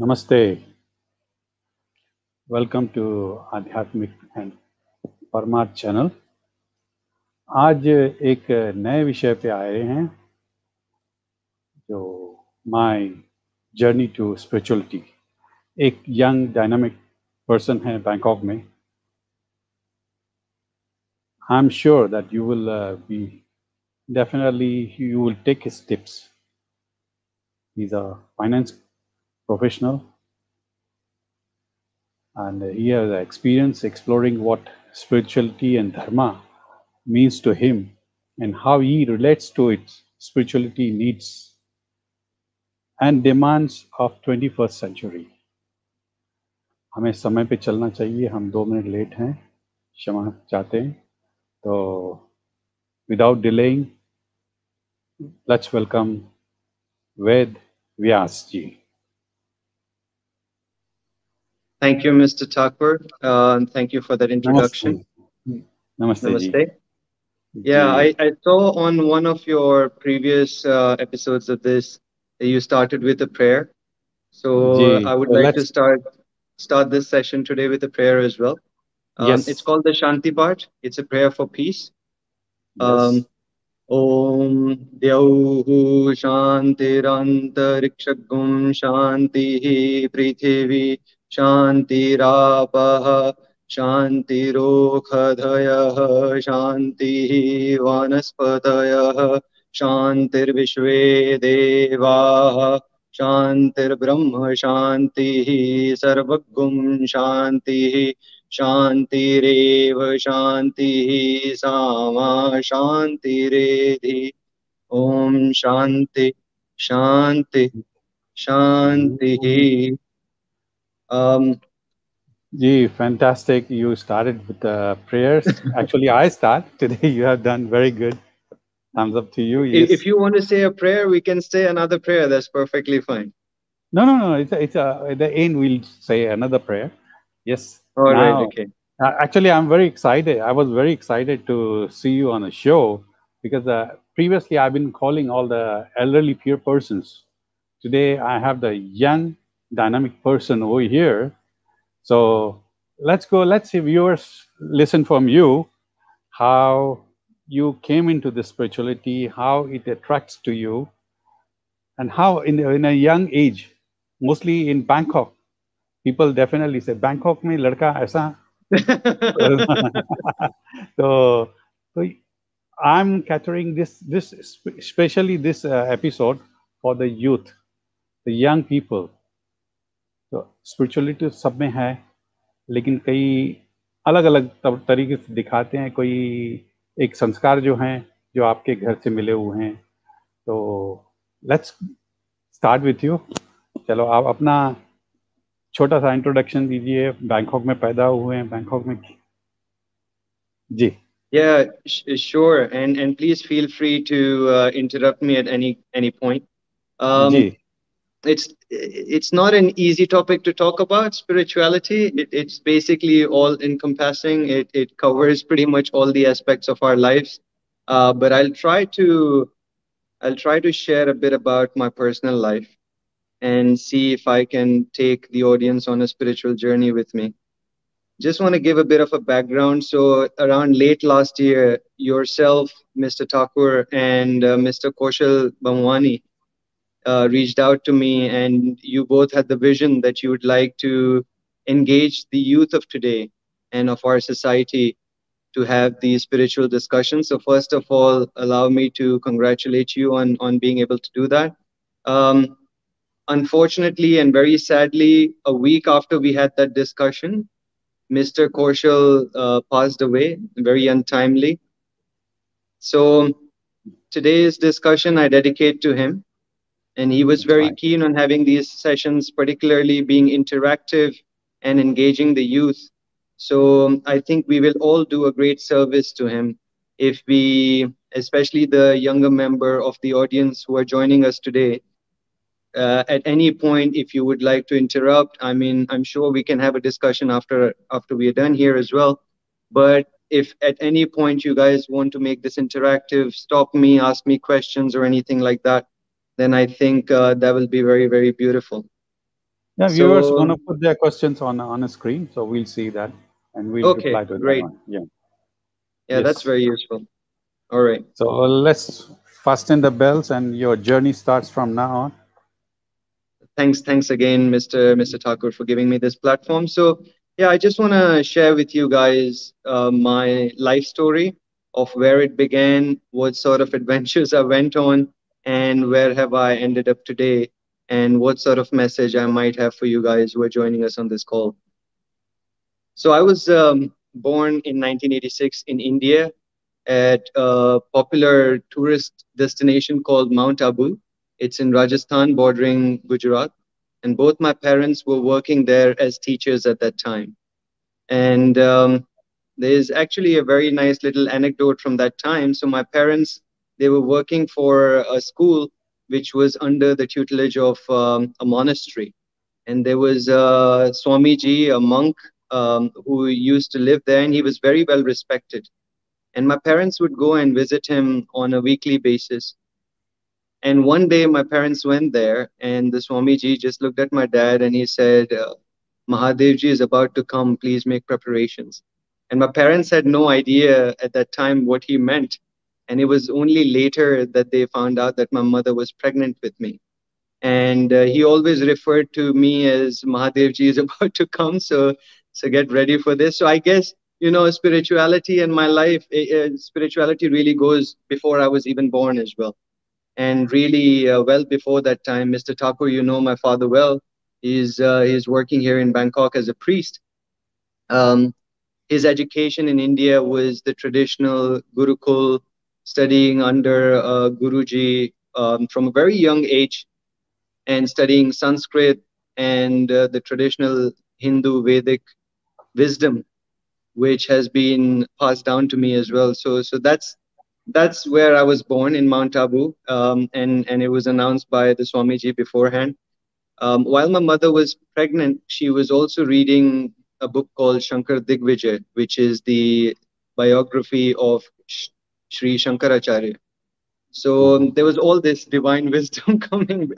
नमस्ते। Welcome to आध्यात्मिक and परमार्थ चैनल। आज एक नए विषय पे आए हैं जो माय जर्नी टू स्पिरिचुअलिटी। एक यंग डायनामिक पर्सन है बैंकॉक में। I am sure that you will be definitely you will take his tips. He's a finance professional and he has experience exploring what spirituality and dharma means to him and how he relates to its spirituality needs and demands of 21st century. हमें समय पे चलना चाहिए, हम 2 minute late हैं, क्षमा चाहते हैं। तो without delaying, let's welcome Ved Vyas ji. Thank you, Mr. Thakur. And thank you for that Namaste. introduction. Namaste ji. Namaste. Yeah, ji I saw on one of your previous episodes of this that you started with a prayer. So ji I would so like to let's start this session today with a prayer as well. It's yes called the Shanti Part. It's a prayer for peace. yes Um, Om Dyauhu Shantirantarikshakum Shantihi Prithivi Shantirapah Shantirokhadhayah Shantihi Vanaspatayah Shantirvishve Devah Shantirbrahma Shantihi Sarvagum Shantihi शांतिरेव Shanti Sama शांतिरेधि Om Shanti Shanti Shanti ji fantastic. You started with the prayers. Actually I start today. You have done very good. Thumbs up to you. if Yes. you want to say a prayer, we can say another prayer. That's perfectly fine. No. It's at the end we'll say another prayer. Yes. All right. Now, Okay. actually, I'm very excited. I was very excited to see you on a show because previously I've been calling all the elderly peer persons. Today I have the young dynamic person over here. So let's go. Let's see viewers listen from you how you came into the spirituality, how it attracts to you, and how in a young age, mostly in Bangkok, people definitely say Bangkok में लड़का ऐसा so, so I'm catering this especially this episode for the youth, the young people. तो spirituality सब में है, लेकिन कई अलग अलग तरीके से दिखाते हैं। कोई एक संस्कार जो हैं जो आपके घर से मिले हुए हैं। तो लेट्स स्टार्ट विथ यू। चलो आप अपना छोटा सा इंट्रोडक्शन दीजिए। बैंकॉक में पैदा हुए हैं, बैंकॉक में जी Yeah, sure. And please feel free to interrupt me at any point. Ji It's not an easy topic to talk about spirituality. It's basically all encompassing. It covers pretty much all the aspects of our lives. But I'll try to share a bit about my personal life and see if I can take the audience on a spiritual journey with me. Just want to give a bit of a background. So around late last year, yourself, Mr. Thakur, and Mr. Kaushal Bamwani reached out to me, and you both had the vision that you would like to engage the youth of today and of our society to have these spiritual discussions. So first of all, allow me to congratulate you on being able to do that. Um, Unfortunately and very sadly, a week after we had that discussion, Mr. Kaushal passed away very untimely. So today's discussion I dedicate to him. And he was that's very fine. keen on having these sessions, particularly being interactive and engaging the youth. So I think we will all do a great service to him if we, especially the younger member of the audience who are joining us today, at any point, if you would like to interrupt, I mean, I'm sure we can have a discussion after we are done here as well. But if at any point you guys want to make this interactive, stop me, ask me questions or anything like that, then I think that will be very, very beautiful. Yeah, viewers So, gonna put their questions on a screen, so we'll see that and we'll okay, reply to that great. one. Yeah. Yeah, that's Yes. very useful. All right. So let's fasten the bells, and your journey starts from now on. Thanks again, Mr. Thakur, for giving me this platform. So, yeah, I just want to share with you guys my life story of where it began, what sort of adventures I went on, and where have I ended up today, and what sort of message I might have for you guys who are joining us on this call. So, I was born in 1986 in India at a popular tourist destination called Mount Abu. It's in Rajasthan, bordering Gujarat. And both my parents were working there as teachers at that time. And there's actually a very nice little anecdote from that time. So my parents, they were working for a school which was under the tutelage of a monastery. And there was Swamiji, a monk, who used to live there, and he was very well respected. And my parents would go and visit him on a weekly basis. And one day my parents went there, and the Swamiji just looked at my dad and he said, Mahadevji is about to come, please make preparations. And my parents had no idea at that time what he meant. And it was only later that they found out that my mother was pregnant with me. And he always referred to me as Mahadevji is about to come, so get ready for this. So I guess, spirituality in my life, spirituality really goes before I was even born as well. And really, well before that time, Mr. Thakur, you know my father well. He's working here in Bangkok as a priest. Um, his education in India was the traditional Gurukul, studying under Guruji from a very young age, and studying Sanskrit and the traditional Hindu Vedic wisdom, which has been passed down to me as well. So that's where I was born, in Mount Abu, and it was announced by the Swamiji beforehand. While my mother was pregnant, she was also reading a book called 𝐒𝐲𝐢𝐭𝐮𝐚𝐥, which is the biography of Sri Shankaracharya. So Mhm. there was all this divine wisdom coming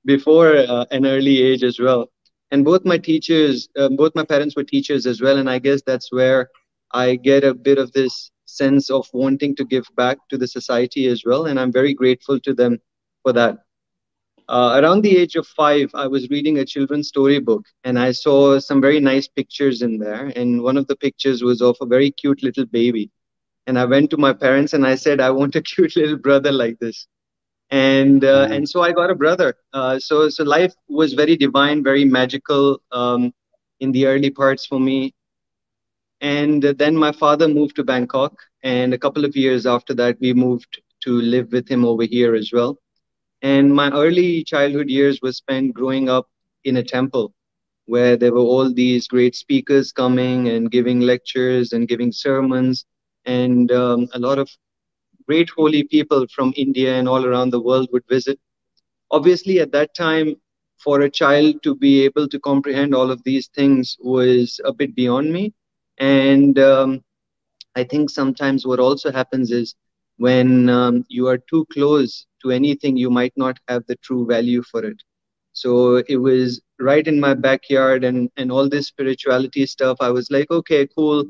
before an early age as well. And both my parents were teachers as well. And I guess that's where I get a bit of this sense of wanting to give back to the society as well. And I'm very grateful to them for that. Around the age of 5, I was reading a children's storybook and I saw some very nice pictures in there. And one of the pictures was of a very cute little baby. And I went to my parents and I said, I want a cute little brother like this. And so I got a brother. So life was very divine, very magical in the early parts for me. And then my father moved to Bangkok, and a couple of years after that, we moved to live with him over here as well. And my early childhood years were spent growing up in a temple where there were all these great speakers coming and giving lectures and giving sermons, and a lot of great holy people from India and all around the world would visit. Obviously, at that time, for a child to be able to comprehend all of these things was a bit beyond me. And I think sometimes what also happens is when you are too close to anything, you might not have the true value for it. So it was right in my backyard, and all this spirituality stuff. I was like, okay, cool.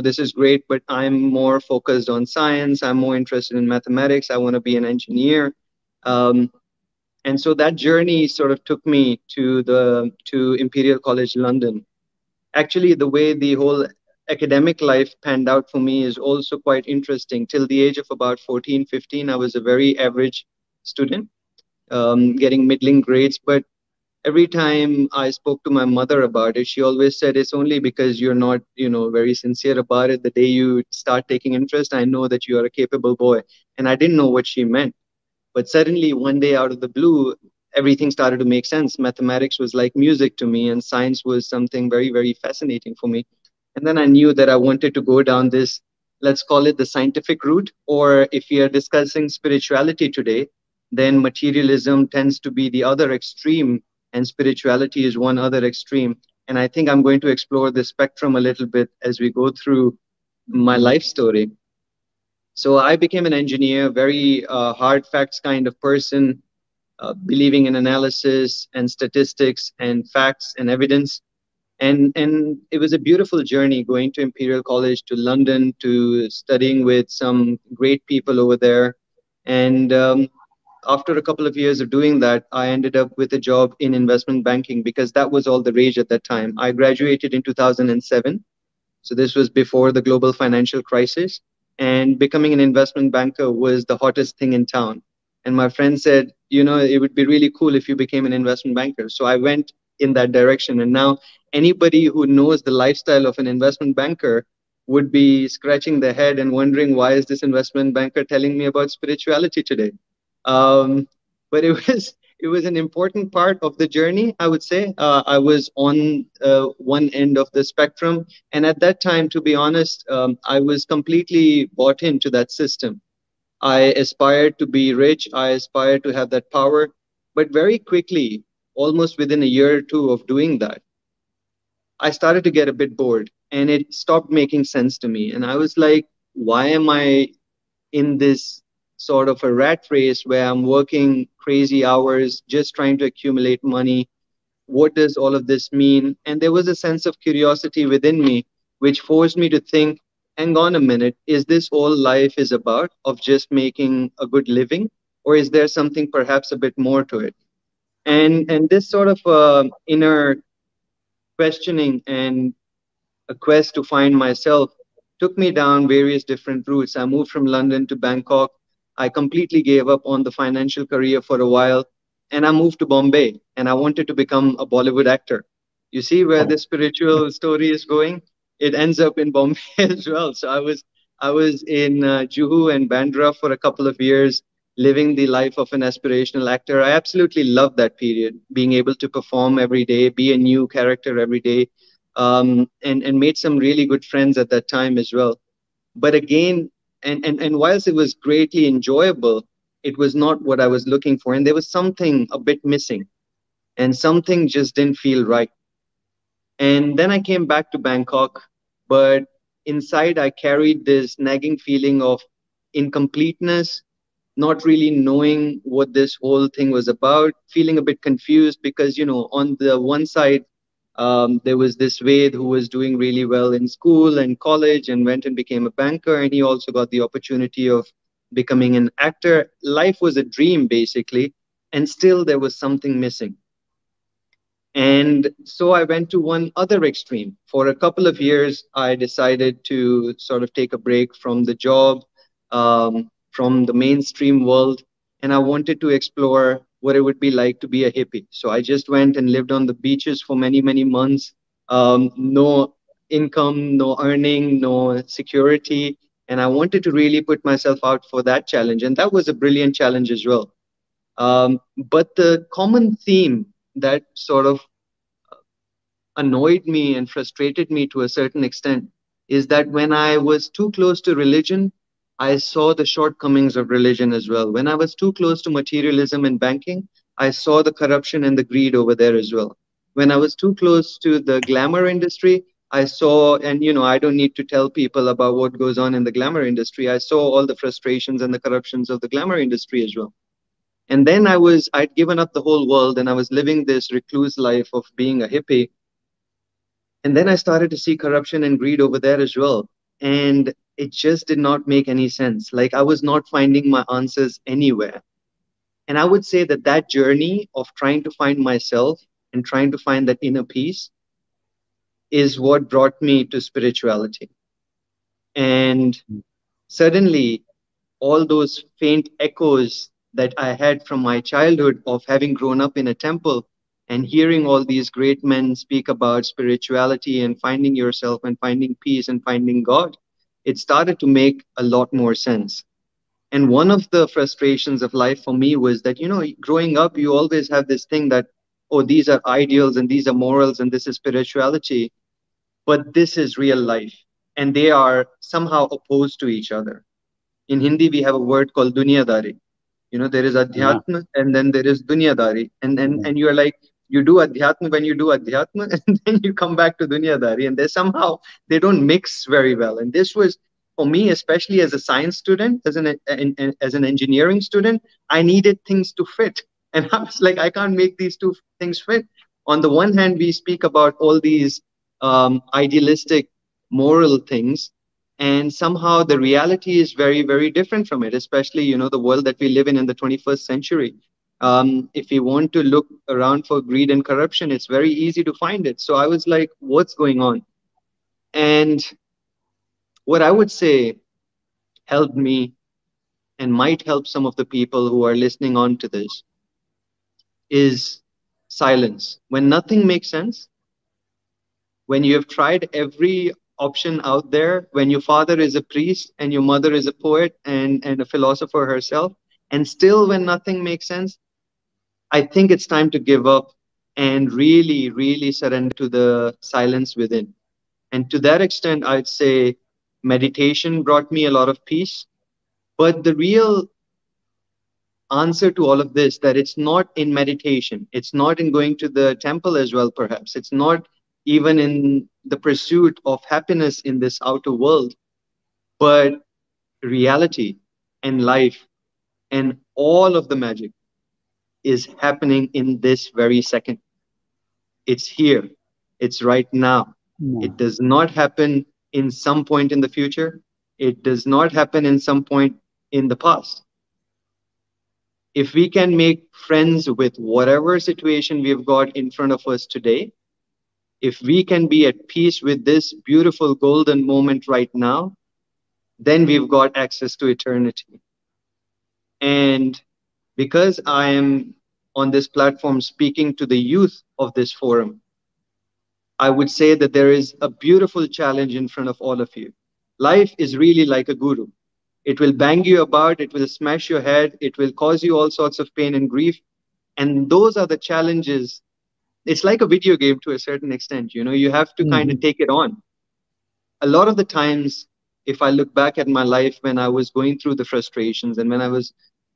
This is great, but I'm more focused on science. I'm more interested in mathematics. I want to be an engineer. Um, and so that journey sort of took me to Imperial College London. Actually, the way the whole academic life panned out for me is also quite interesting. Till the age of about 14, 15, I was a very average student, getting middling grades. But every time I spoke to my mother about it, she always said, it's only because you're not, very sincere about it. The day you start taking interest, I know that you are a capable boy. And I didn't know what she meant. But suddenly, one day out of the blue, everything started to make sense. Mathematics was like music to me, and science was something very, very fascinating for me. And then I knew that I wanted to go down this, let's call it the scientific route. Or if we are discussing spirituality today, then materialism tends to be the other extreme, and spirituality is one other extreme. And I think I'm going to explore the spectrum a little bit as we go through my life story. So I became an engineer, very hard facts kind of person. believing in analysis and statistics and facts and evidence. And it was a beautiful journey going to Imperial College to London to studying with some great people over there. And after a couple of years of doing that, I ended up with a job in investment banking because that was all the rage at that time. I graduated in 2007, so this was before the global financial crisis. And becoming an investment banker was the hottest thing in town. And my friend said, it would be really cool if you became an investment banker. So I went in that direction. And now anybody who knows the lifestyle of an investment banker would be scratching their head and wondering, why is this investment banker telling me about spirituality today? Um, but it was an important part of the journey, I would say. I was on one end of the spectrum, and at that time, to be honest, I was completely bought into that system. I aspired to be rich. I aspired to have that power. But very quickly, almost within a year or two of doing that, I started to get a bit bored and it stopped making sense to me. And I was like, why am I in this sort of a rat race where I'm working crazy hours just trying to accumulate money? What does all of this mean? And there was a sense of curiosity within me, which forced me to think, hang on a minute, is this all life is about, of just making a good living? Or is there something perhaps a bit more to it? And this sort of inner questioning and a quest to find myself took me down various different routes. I moved from London to Bangkok. I completely gave up on the financial career for a while and I moved to Bombay and I wanted to become a Bollywood actor. You see where the spiritual story is going? It ends up in Bombay as well. So I was in Juhu and Bandra for a couple of years, living the life of an aspirational actor. I absolutely loved that period, being able to perform every day, be a new character every day, and made some really good friends at that time as well. But again, and whilst it was greatly enjoyable, it was not what I was looking for, and there was something a bit missing, and something just didn't feel right. And then I came back to Bangkok, but inside I carried this nagging feeling of incompleteness, not really knowing what this whole thing was about, feeling a bit confused because, on the one side, there was this Ved who was doing really well in school and college and went and became a banker. And he also got the opportunity of becoming an actor. Life was a dream, basically. And still, there was something missing. And so I went to one other extreme. For a couple of years, I decided to sort of take a break from the job, from the mainstream world, and I wanted to explore what it would be like to be a hippie. So I just went and lived on the beaches for many, many months. No income, no earning, no security. And I wanted to really put myself out for that challenge. And that was a brilliant challenge as well. But the common theme that sort of annoyed me and frustrated me to a certain extent is that when I was too close to religion, I saw the shortcomings of religion as well. When I was too close to materialism and banking, I saw the corruption and the greed over there as well. When I was too close to the glamour industry, I saw, and I don't need to tell people about what goes on in the glamour industry. I saw all the frustrations and the corruptions of the glamour industry as well. And then I'd given up the whole world and I was living this recluse life of being a hippie. And then I started to see corruption and greed over there as well. And it just did not make any sense. Like I was not finding my answers anywhere. And I would say that that journey of trying to find myself and trying to find that inner peace is what brought me to spirituality. And suddenly, all those faint echoes that I had from my childhood of having grown up in a temple and hearing all these great men speak about spirituality and finding yourself and finding peace and finding God, it started to make a lot more sense. And one of the frustrations of life for me was that, growing up, you always have this thing that, oh, these are ideals and these are morals and this is spirituality, but this is real life. And they are somehow opposed to each other. In Hindi, we have a word called dunyadari. There is Yeah. adhyatma and then there is dunyadari. And and, Yeah. and you're like, you do adhyatma when you do adhyatma, and then you come back to dunyadari. And they somehow, they don't mix very well. And this was, for me, especially as a science student, as an engineering student, I needed things to fit. And I was like, I can't make these two things fit. On the one hand, we speak about all these idealistic moral things, and somehow the reality is very, very different from it, especially, the world that we live in the 21st century. If we want to look around for greed and corruption, it's very easy to find it. So I was like, what's going on? And what I would say helped me and might help some of the people who are listening on to this is silence. When nothing makes sense, when you have tried every option out there, when your father is a priest and your mother is a poet and a philosopher herself, and still when nothing makes sense, I think it's time to give up and really, really surrender to the silence within. And to that extent, I'd say meditation brought me a lot of peace. But the real answer to all of this, that it's not in meditation, it's not in going to the temple as well, perhaps it's not even in the pursuit of happiness in this outer world, but reality and life and all of the magic is happening in this very second. It's here, it's right now. Yeah. It does not happen in some point in the future, it does not happen in some point in the past. If we can make friends with whatever situation we've got in front of us today, if we can be at peace with this beautiful golden moment right now, then we've got access to eternity. And because I am on this platform speaking to the youth of this forum, I would say that there is a beautiful challenge in front of all of you. Life is really like a guru. It will bang you about, it will smash your head, it will cause you all sorts of pain and grief. And those are the challenges. It's like a video game to a certain extent. You have to kind of Mhm. take it on. A lot of the times, if I look back at my life when I was going through the frustrations and when I was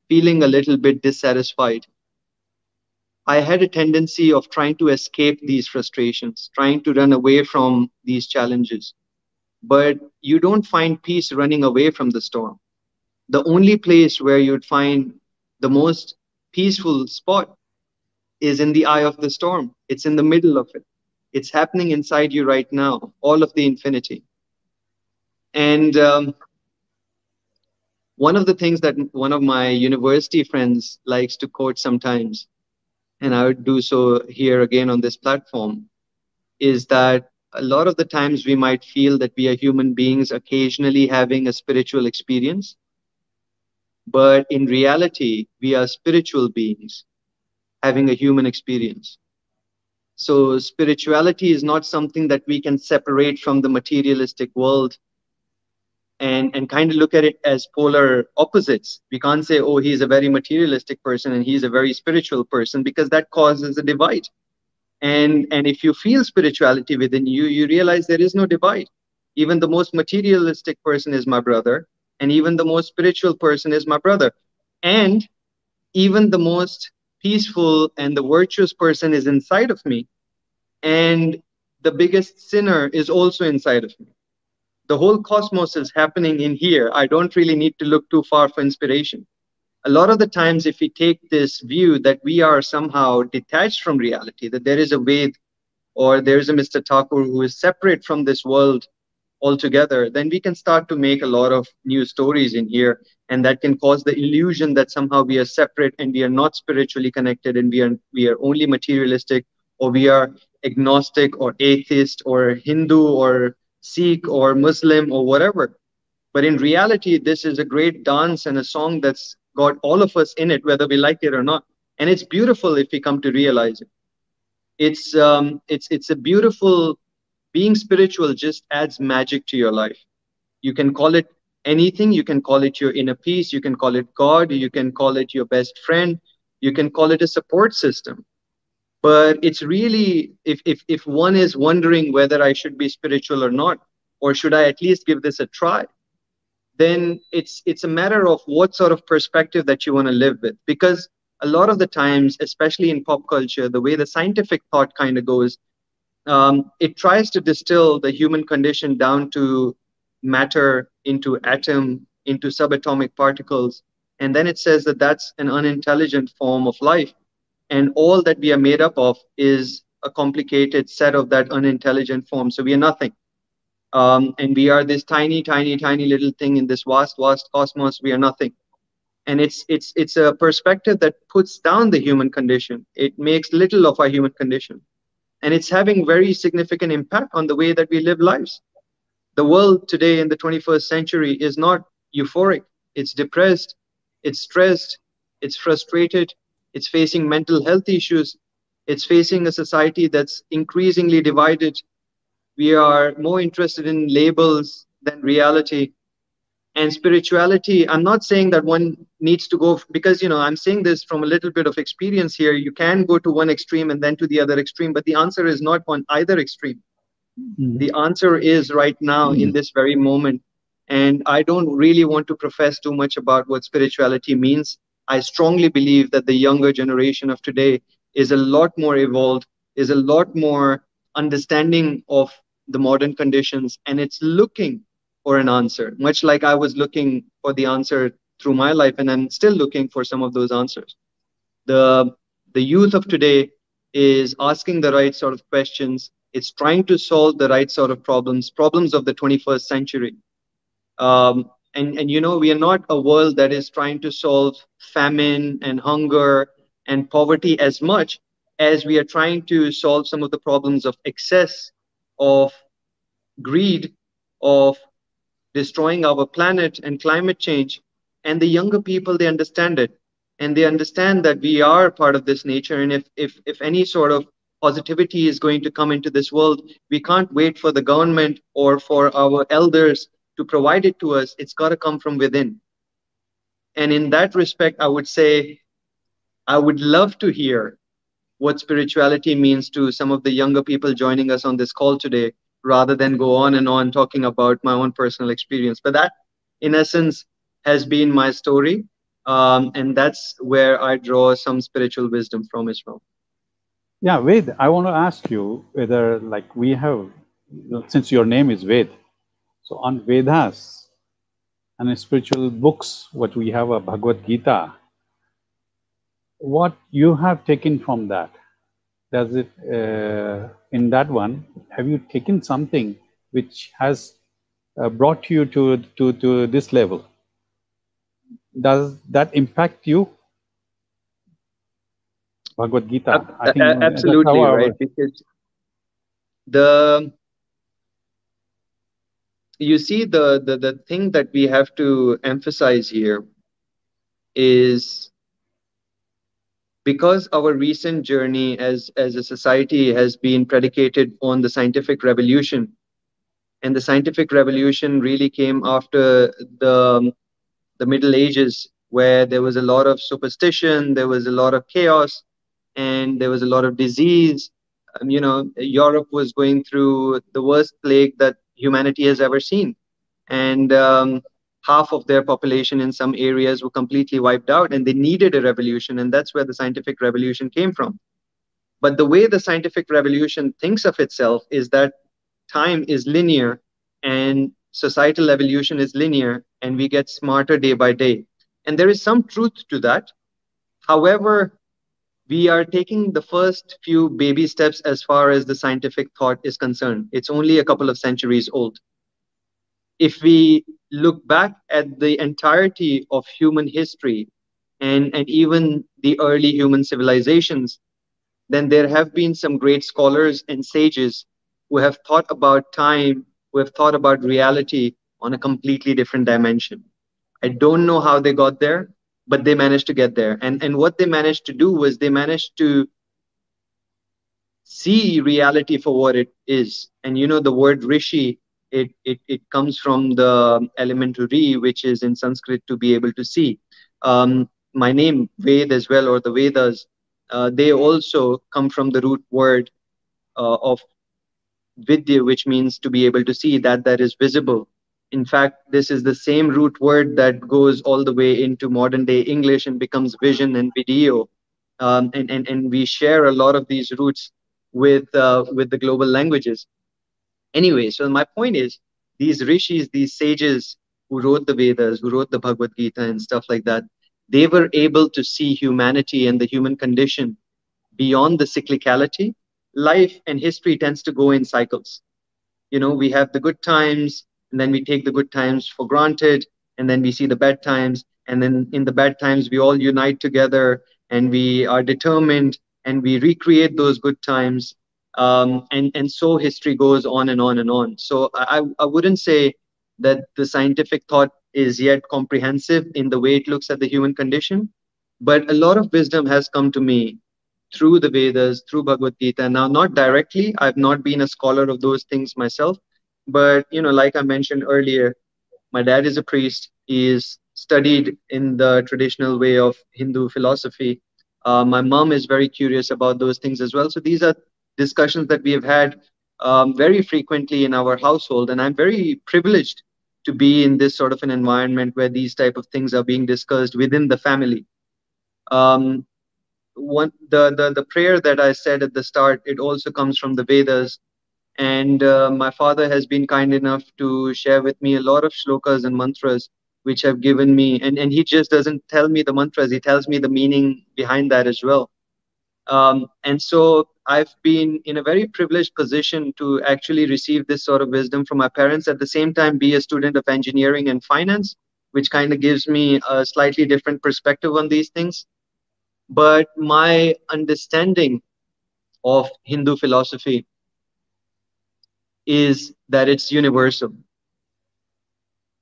feeling a little bit dissatisfied, I had a tendency of trying to escape these frustrations, trying to run away from these challenges. But you don't find peace running away from the storm. The only place where you'd find the most peaceful spot is in the eye of the storm. It's in the middle of it. It's happening inside you right now, all of the infinity. And one of the things that one of my university friends likes to quote sometimes, and I would do so here again on this platform, is that a lot of the times we might feel that we are human beings occasionally having a spiritual experience, but in reality, we are spiritual beings having a human experience. So, spirituality is not something that we can separate from the materialistic world and kind of look at it as polar opposites. We can't say, oh, he's a very materialistic person and he's a very spiritual person, because that causes a divide. And if you feel spirituality within you, you realize there is no divide. Even the most materialistic person is my brother, and even the most spiritual person is my brother. And even the most peaceful and the virtuous person is inside of me. And the biggest sinner is also inside of me. The whole cosmos is happening in here. I don't really need to look too far for inspiration. A lot of the times, if we take this view that we are somehow detached from reality, that there is a Ved or there is a Mr. Thakur who is separate from this world altogether, then we can start to make a lot of new stories in here. And that can cause the illusion that somehow we are separate and we are not spiritually connected and we are only materialistic, or we are agnostic or atheist or Hindu or Sikh or Muslim or whatever. But in reality, this is a great dance and a song that's got all of us in it, whether we like it or not. And it's beautiful if we come to realize it. It's a beautiful, being spiritual just adds magic to your life. You can call it anything. You can call it your inner peace. You can call it God. You can call it your best friend. You can call it a support system. But it's really, if one is wondering whether I should be spiritual or not, or should I at least give this a try, then it's a matter of what sort of perspective that you want to live with. Because a lot of the times, especially in pop culture, the way the scientific thought kind of goes, it tries to distill the human condition down to matter, into atom, into subatomic particles, and then it says that that's an unintelligent form of life. and all that we are made up of is a complicated set of that unintelligent form. So we are nothing. And we are this tiny, tiny, tiny little thing in this vast, vast cosmos. We are nothing. And it's a perspective that puts down the human condition. It makes little of our human condition. And it's having very significant impact on the way that we live lives. The world today in the 21st century is not euphoric. It's depressed, it's stressed, it's frustrated, it's facing mental health issues, it's facing a society that's increasingly divided. We are more interested in labels than reality. And spirituality, I'm not saying that one needs to go, because, I'm saying this from a little bit of experience here. You can go to one extreme and then to the other extreme, but the answer is not on either extreme. Mhm. The answer is right now in this very moment. And I don't really want to profess too much about what spirituality means. I strongly believe that the younger generation of today is a lot more evolved, is a lot more understanding of the modern conditions, and it's looking for an answer, much like I was looking for the answer through my life, and I'm still looking for some of those answers. The the youth of today is asking the right sort of questions. It's trying to solve the right sort of problems of the 21st century. And we are not a world that is trying to solve famine and hunger and poverty as much as we are trying to solve some of the problems of excess, of greed, of destroying our planet and climate change. And the younger people, they understand it, and they understand that we are part of this nature. And if any sort of positivity is going to come into this world, we can't wait for the government or for our elders to provide it to us. It's got to come from within. And in that respect, I would say I would love to hear what spirituality means to some of the younger people joining us on this call today, rather than go on and on talking about my own personal experience. But that, in essence, has been my story. And that's where I draw some spiritual wisdom from as well. Yeah, Ved, I want to ask you whether, like, we have, since your name is Ved, so on Vedas and spiritual books, what we have a Bhagavad Gita, what you have taken from that? Does it, in that one, have you taken something which has brought you to this level? Does that impact you? Bhagavad Gita, I think that's how Absolutely right, our, because the you see, the thing that we have to emphasize here is, because our recent journey as a society has been predicated on the scientific revolution, and the scientific revolution really came after the Middle Ages, where there was a lot of superstition, there was a lot of chaos, and there was a lot of disease. Europe was going through the worst plague that humanity has ever seen, and half of their population in some areas were completely wiped out, and they needed a revolution, and that's where the scientific revolution came from. But the way the scientific revolution thinks of itself is that time is linear and societal evolution is linear, and we get smarter day by day. And there is some truth to that. However, we are taking the first few baby steps as far as the scientific thought is concerned. It's only a couple of centuries old. If we look back at the entirety of human history, and even the early human civilizations, then there have been some great scholars and sages who have thought about time, who have thought about reality on a completely different dimension. I don't know how they got there, but they managed to get there. And what they managed to do was they managed to see reality for what it is. And the word rishi, it comes from the element ri, which is in Sanskrit to be able to see. My name, Ved as well, or the Vedas, they also come from the root word of vidya, which means to be able to see, that is visible. In fact, this is the same root word that goes all the way into modern day English and becomes vision and video. And we share a lot of these roots with the global languages. Anyway, so my point is, these rishis, these sages who wrote the Vedas, who wrote the Bhagavad Gita and stuff like that, they were able to see humanity and the human condition beyond the cyclicality. Life and history tends to go in cycles. We have the good times, and then we take the good times for granted, and then we see the bad times, and then in the bad times we all unite together, and we are determined, and we recreate those good times. And so history goes on and on and on. So I wouldn't say that the scientific thought is yet comprehensive in the way it looks at the human condition, but a lot of wisdom has come to me through the Vedas, through Bhagavad Gita. Now, not directly, I've not been a scholar of those things myself, but like I mentioned earlier, my dad is a priest. He is studied in the traditional way of Hindu philosophy. My mom is very curious about those things as well. So these are discussions that we have had very frequently in our household, and I'm very privileged to be in this sort of an environment where these type of things are being discussed within the family. Um, the prayer that I said at the start, it also comes from the Vedas, and my father has been kind enough to share with me a lot of shlokas and mantras which have given me, and he just doesn't tell me the mantras, he tells me the meaning behind that as well. And so I've been in a very privileged position to actually receive this sort of wisdom from my parents, at the same time be a student of engineering and finance, which kind of gives me a slightly different perspective on these things. But my understanding of Hindu philosophy is that it's universal.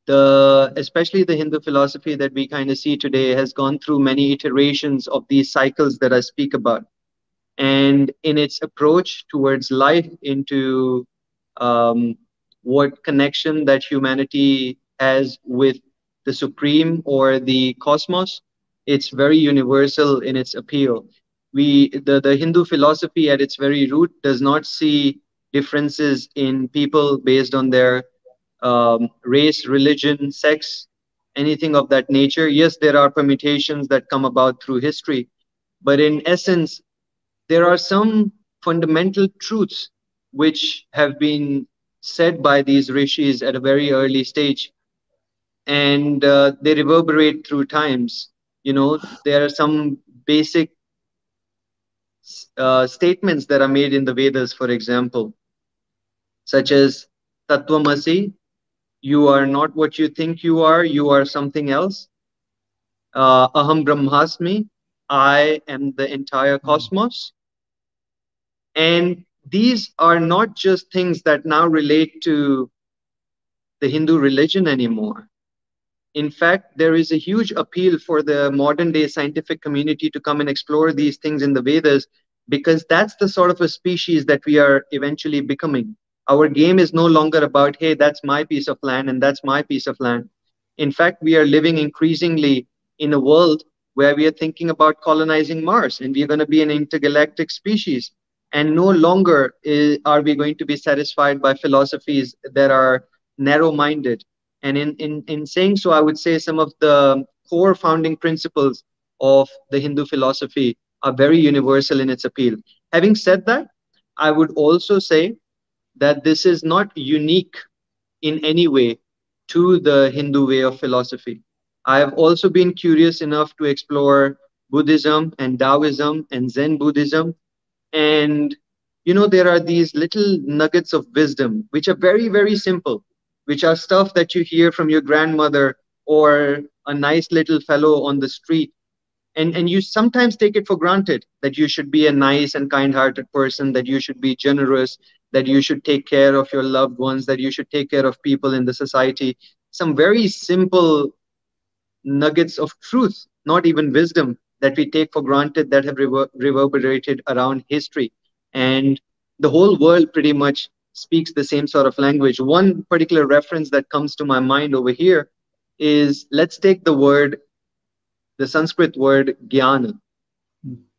Especially the Hindu philosophy that we kind of see today has gone through many iterations of these cycles that I speak about. And in its approach towards life, into um, what connection that humanity has with the supreme or the cosmos, it's very universal in its appeal. The Hindu philosophy at its very root does not see differences in people based on their race, religion, sex, anything of that nature. Yes, there are permutations that come about through history, but in essence, there are some fundamental truths which have been said by these rishis at a very early stage, and they reverberate through times. There are some basic statements that are made in the Vedas, for example, such as Tattvamasi, you are not what you think you are something else. Aham Brahmasmi, I am the entire cosmos. And these are not just things that now relate to the Hindu religion anymore. In fact, there is a huge appeal for the modern day scientific community to come and explore these things in the Vedas, because that's the sort of a species that we are eventually becoming. Our game is no longer about, hey, that's my piece of land and that's my piece of land. In fact, we are living increasingly in a world where we are thinking about colonizing Mars, and we are going to be an intergalactic species. And no longer are we going to be satisfied by philosophies that are narrow minded. And in saying so, I would say some of the core founding principles of the Hindu philosophy are very universal in its appeal. Having said that, I would also say that this is not unique in any way to the Hindu way of philosophy. I have also been curious enough to explore Buddhism and Taoism and Zen Buddhism. And, there are these little nuggets of wisdom, which are very, very simple, which are stuff that you hear from your grandmother or a nice little fellow on the street. And you sometimes take it for granted that you should be a nice and kind-hearted person, that you should be generous, that you should take care of your loved ones, that you should take care of people in the society. Some very simple nuggets of truth, not even wisdom, that we take for granted, that have reverberated around history. And the whole world pretty much speaks the same sort of language. One particular reference that comes to my mind over here is, let's take the Sanskrit word jnana.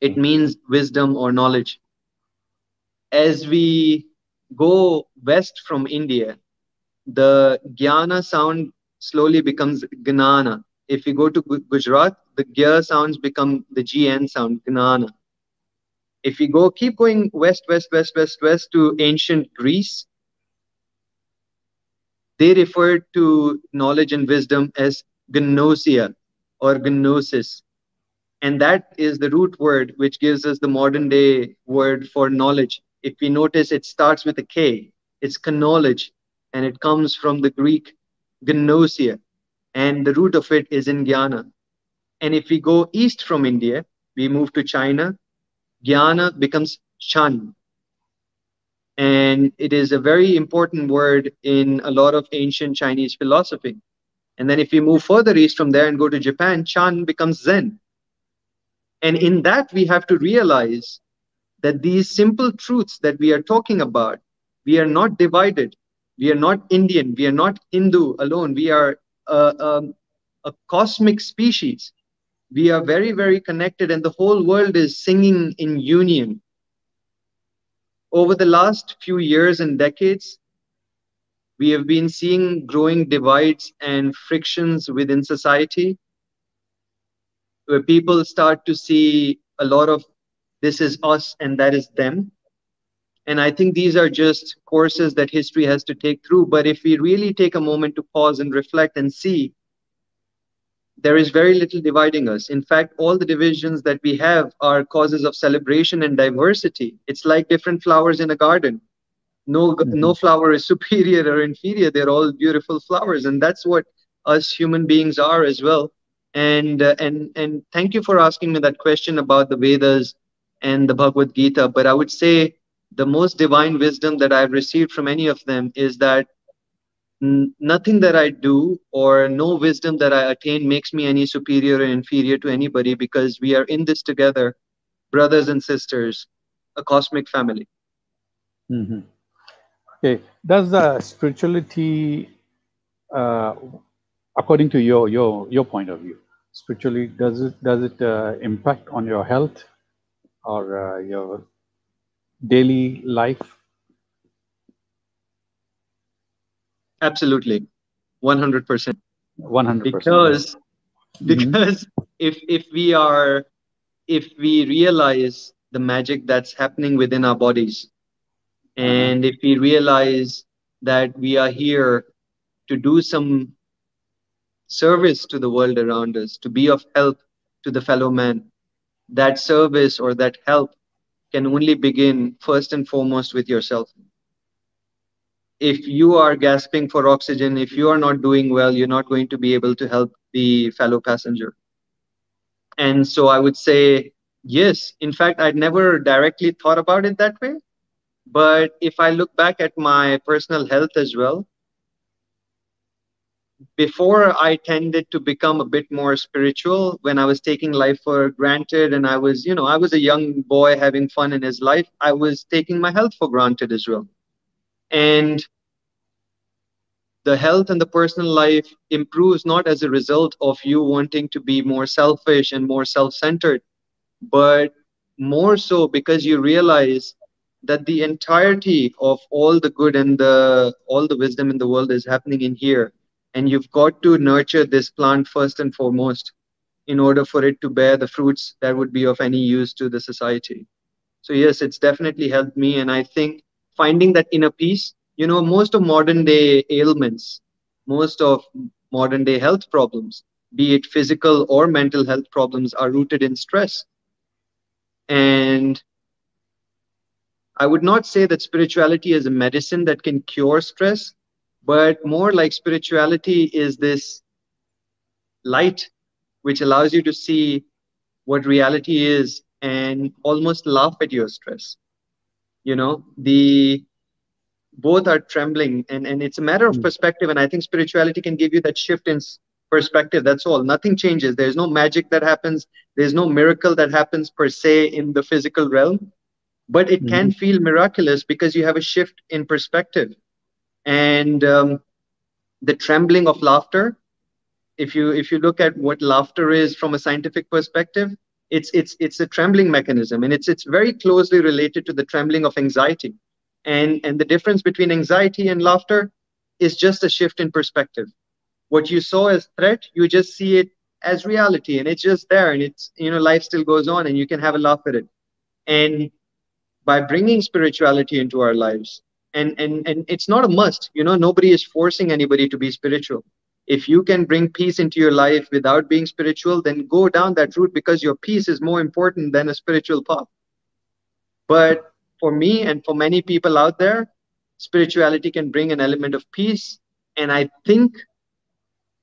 It means wisdom or knowledge. As we go west from India, the jnana sound slowly becomes gnana. If we go to Gujarat, the gya sounds become the gn sound, gnana. If we keep going west, west, west, west, west to ancient Greece, they referred to knowledge and wisdom as gnosia or gnosis. And that is the root word which gives us the modern day word for knowledge. If we notice, it starts with a K. It's knowledge, and it comes from the Greek gnosia, and the root of it is in jnana. And if we go east from India, we move to China, jnana becomes chan, and it is a very important word in a lot of ancient Chinese philosophy. And then if we move further east from there and go to Japan, chan becomes zen. And in that, we have to realize that these simple truths that we are talking about, we are not divided. We are not Indian. We are not Hindu alone. We are a cosmic species. We are very, very connected, and the whole world is singing in union. Over the last few years and decades, we have been seeing growing divides and frictions within society, where people start to see a lot of this is us and that is them. And I think these are just courses that history has to take through. But if we really take a moment to pause and reflect and see, there is very little dividing us. In fact, all the divisions that we have are causes of celebration and diversity. It's like different flowers in a garden. No Mhm. flower is superior or inferior. They're all beautiful flowers, and that's what us human beings are as well. And thank you for asking me that question about the Vedas and the Bhagavad Gita. But I would say the most divine wisdom that I've received from any of them is that nothing that I do or no wisdom that I attain makes me any superior or inferior to anybody, because we are in this together, brothers and sisters, a cosmic family. Mhm. Okay. Does the spirituality, uh, according to your point of view, spiritually does it impact on your health or your daily life? Absolutely, 100%. 100%. Yes. Because Hmm. because if we realize the magic that's happening within our bodies, Uh-huh. and if we realize that we are here to do some service to the world around us, to be of help to the fellow man, that service or that help can only begin first and foremost with yourself. If you are gasping for oxygen, if you are not doing well, you're not going to be able to help the fellow passenger. And so I would say, yes, in fact, I'd never directly thought about it that way. But if I look back at my personal health as well, before I tended to become a bit more spiritual when I was taking life for granted, and I was a young boy having fun in his life, I was taking my health for granted as well. And the health and the personal life improves not as a result of you wanting to be more selfish and more self-centered, but more so because you realize that the entirety of all the good and the all the wisdom in the world is happening in here, and you've got to nurture this plant first and foremost in order for it to bear the fruits that would be of any use to the society. So yes, it's definitely helped me. And I think finding that inner peace, most of modern day ailments, most of modern day health problems, be it physical or mental health problems, are rooted in stress. And I would not say that spirituality is a medicine that can cure stress, but more like spirituality is this light which allows you to see what reality is and almost laugh at your stress. The both are trembling, and it's a matter of perspective. And I think spirituality can give you that shift in perspective. That's all. Nothing changes. There's no magic that happens. There's no miracle that happens per se in the physical realm, but it can Hmm. feel miraculous because you have a shift in perspective. And the trembling of laughter, if you look at what laughter is from a scientific perspective, it's a trembling mechanism, and it's very closely related to the trembling of anxiety. And the difference between anxiety and laughter is just a shift in perspective. What you saw as threat, you just see it as reality, and it's just there, and it's life still goes on, and you can have a laugh at it. And by bringing spirituality into our lives, and it's not a must, nobody is forcing anybody to be spiritual, If you can bring peace into your life without being spiritual, then go down that route, because your peace is more important than a spiritual path. But for me and for many people out there, spirituality can bring an element of peace. And I think,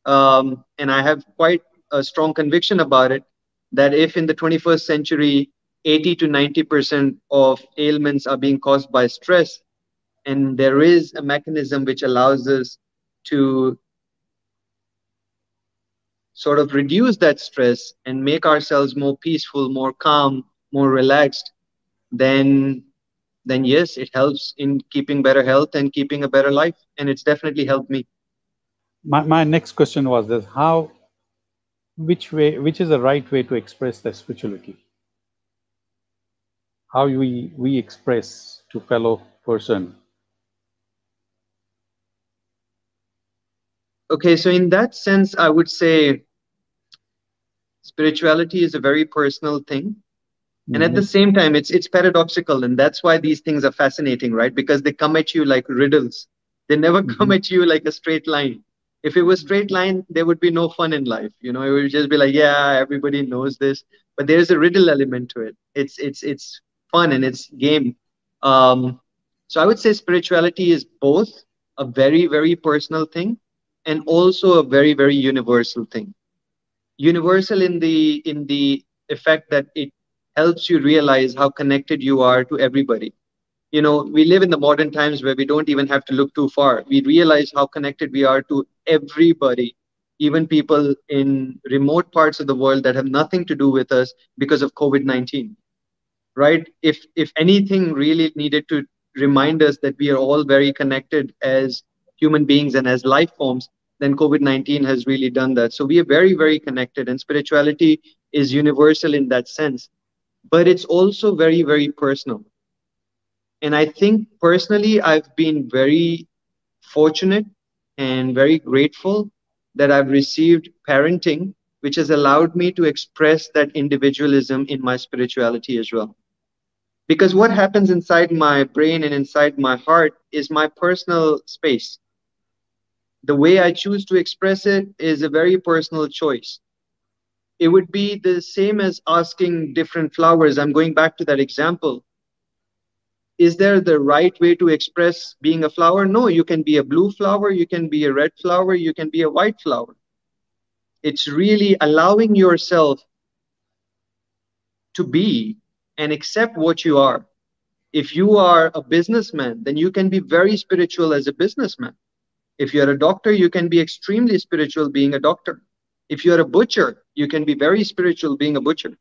and I have quite a strong conviction about it, that if in the 21st century, 80 to 90% of ailments are being caused by stress, and there is a mechanism which allows us to sort of reduce that stress and make ourselves more peaceful, more calm, more relaxed, then yes, it helps in keeping better health and keeping a better life. And it's definitely helped me. My next question was this: how, which is the right way to express the spirituality? How we express to fellow person? Okay, so in that sense, I would say spirituality is a very personal thing. And at the Mhm. same time, it's paradoxical, and that's why these things are fascinating, right? Because they come at you like riddles. They never come Mhm. at you like a straight line. If it was straight line, there would be no fun in life. It would just be like, yeah, everybody knows this. But there's a riddle element to it. It's fun and it's game. Um, so I would say spirituality is both a very, very personal thing and also a very, very universal thing. Universal in the effect that it helps you realize how connected you are to everybody. We live in the modern times where we don't even have to look too far. We realize how connected we are to everybody, even people in remote parts of the world that have nothing to do with us because of COVID-19, right? If anything really needed to remind us that we are all very connected as human beings and as life forms, then COVID-19 has really done that. So we are very, very connected, and spirituality is universal in that sense, but it's also very, very personal. And I think personally, I've been very fortunate and very grateful that I've received parenting, which has allowed me to express that individualism in my spirituality as well. Because what happens inside my brain and inside my heart is my personal space. The way I choose to express it is a very personal choice. It would be the same as asking different flowers. I'm going back to that example. Is there the right way to express being a flower? No, you can be a blue flower, you can be a red flower, you can be a white flower. It's really allowing yourself to be and accept what you are. If you are a businessman, then you can be very spiritual as a businessman. If you're a doctor, you can be extremely spiritual being a doctor. If you're a butcher, you can be very spiritual being a butcher.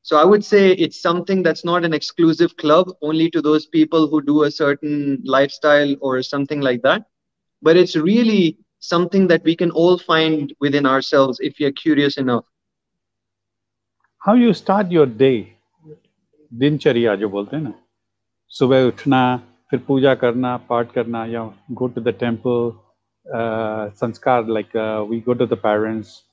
So I would say it's something that's not an exclusive club only to those people who do a certain lifestyle or something like that. But it's really something that we can all find within ourselves if we are curious enough. How you start your day? दिनचर्या जो बोलते हैं ना, सुबह उठना, फिर पूजा करना, पाठ करना, या go to the temple, sanskar, like we go to the parents,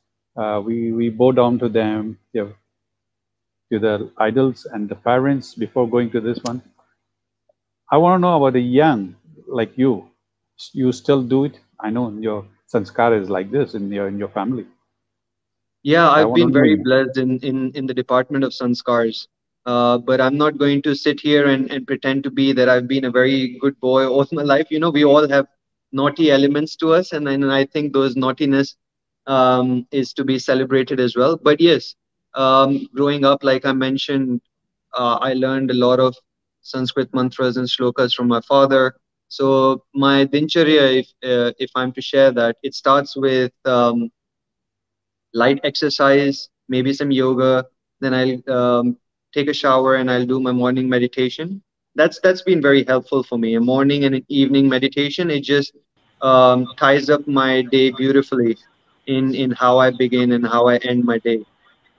we bow down to them, to the idols and the parents before going to this one. I want to know about the young like you. You still do it? I know your sanskar is like this in your family. Yeah, I I've want to been know very you. blessed in the department of sanskars. But I'm not going to sit here and pretend to be that I've been a very good boy all my life. We all have naughty elements to us, and I think those naughtiness is to be celebrated as well. But yes, growing up, like I mentioned, I learned a lot of Sanskrit mantras and shlokas from my father. So my dincharya, if I'm to share that, it starts with light exercise, maybe some yoga. Then I'll take a shower and I'll do my morning meditation. That's been very helpful for me. A morning and an evening meditation, it just ties up my day beautifully in how I begin and how I end my day.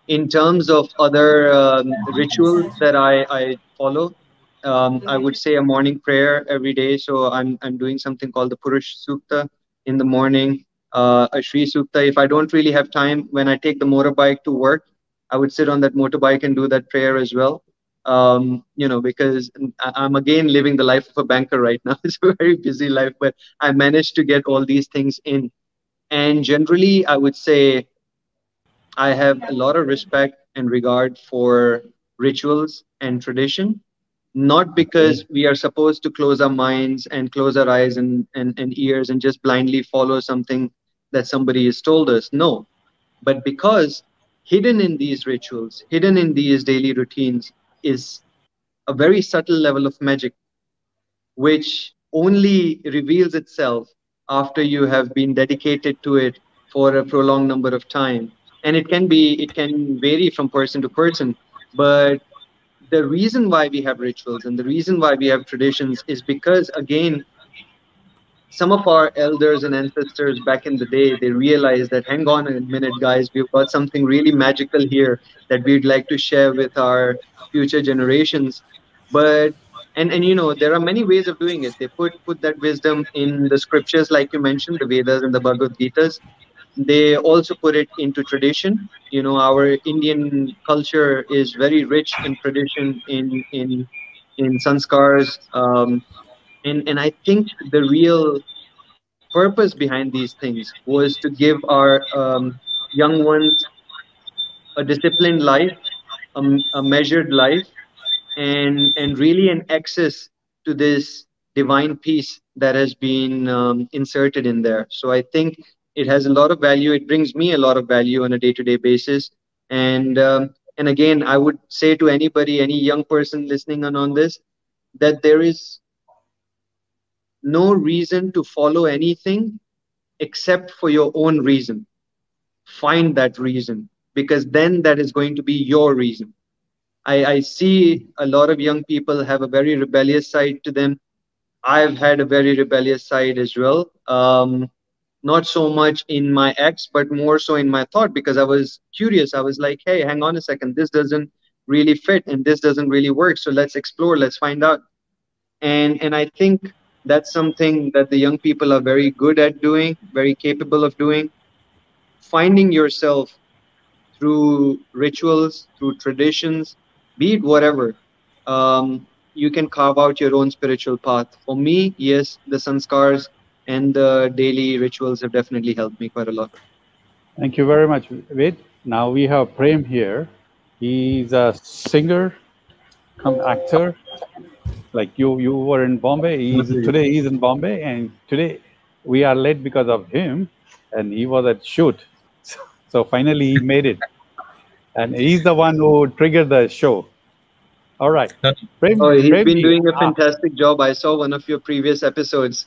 In terms of other rituals that I follow, I would say a morning prayer every day. So I'm doing something called the Purush Sukta in the morning, a Shri Sukta. If I don't really have time when I take the motorbike to work, I would sit on that motorbike and do that prayer as well. Because I'm again living the life of a banker right now. It's a very busy life, but I managed to get all these things in. And generally, I would say I have a lot of respect and regard for rituals and tradition, not Okay. because we are supposed to close our minds and close our eyes and ears and just blindly follow something that somebody has told us. No, but because hidden in these rituals, hidden in these daily routines is a very subtle level of magic, which only reveals itself after you have been dedicated to it for a prolonged number of time. And it can vary from person to person, but the reason why we have rituals and the reason why we have traditions is because, again, some of our elders and ancestors back in the day, they realized that, hang on a minute, guys, we've got something really magical here that we'd like to share with our future generations. But and you know, there are many ways of doing it. They put that wisdom in the scriptures, like you mentioned, the Vedas and the Bhagavad Gitas. They also put it into tradition. You know, our Indian culture is very rich in tradition, in sanskars. And I think the real purpose behind these things was to give our young ones a disciplined life, a measured life, and really an access to this divine peace that has been inserted in there. So I think it has a lot of value. It brings me a lot of value on a day-to-day basis. And again, I would say to anybody, any young person listening on this, that there is no reason to follow anything except for your own reason. Find that reason, because then that is going to be your reason. I see a lot of young people have a very rebellious side to them. I've had a very rebellious side as well. Not so much in my acts, but more so in my thought, because I was curious. I was like, hey, hang on a second, this doesn't really fit and this doesn't really work. So let's explore, let's find out. And I think that's something that the young people are very good at doing, very capable of doing. Finding yourself through rituals, through traditions, be it whatever. You can carve out your own spiritual path. For me, yes, the sanskars and the daily rituals have definitely helped me quite a lot. Thank you very much, Ved. Now we have Prem here. He's a singer, come actor. Like you were in Bombay. Today he's in Bombay, and today we are late because of him, and he was at shoot. So finally he made it, and he's the one who triggered the show. All right, Oh, he's Prem, been doing a fantastic job. I saw one of your previous episodes.